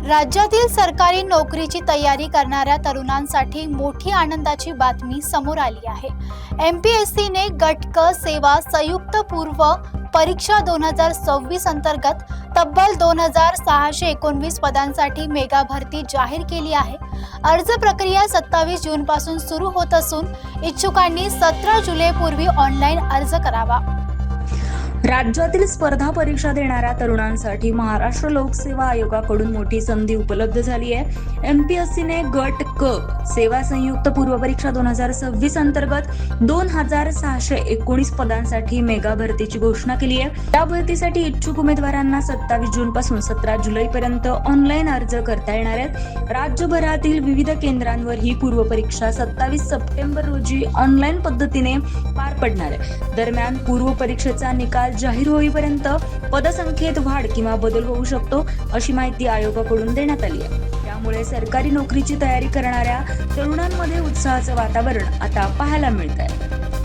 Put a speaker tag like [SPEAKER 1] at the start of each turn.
[SPEAKER 1] राज्यातील सरकारी नोकरीची तयारी करणाऱ्या तरुणांसाठी मोठी आनंदाची बातमी समोर आली आहे। MPSCने गट क सेवा संयुक्त पूर्व परीक्षा 2026 अंतर्गत तब्बल 2619 पदांसाठी मेगा भरती जाहीर केली आहे। अर्ज प्रक्रिया 27 जून पासून सुरू होत असून इच्छुकांनी 17 जुलै पूर्वी ऑनलाईन अर्ज करावा।
[SPEAKER 2] राज्यातील स्पर्धा परीक्षा देणाऱ्या तरुणांसाठी महाराष्ट्र लोकसेवा आयोगाकडून मोठी संधी उपलब्ध झाली आहे। MPSCने गट क सेवा संयुक्त पूर्व परीक्षा 2026 अंतर्गत 2619 पदांसाठी मेगा भरतीची घोषणा केली आहे। या भरतीसाठी इच्छुक उमेदवारांना 27 जून पासून 17 जुलै पर्यंत ऑनलाईन अर्ज करता येणार आहेत। राज्यभरातील विविध केंद्रांवर ही पूर्व परीक्षा 27 सप्टेंबर रोजी ऑनलाईन पद्धतीने पार पडणार आहे। दरम्यान पूर्व परीक्षेचा निकाल जाहीर होईपर्यंत पदसंख्येत वाढ किंवा बदल होऊ शकतो, अशी माहिती आयोगाकडून देण्यात आली आहे। त्यामुळे सरकारी नोकरीची तयारी करणाऱ्या तरुणांमध्ये उत्साहाचं वातावरण आता पाहायला मिळत आहे।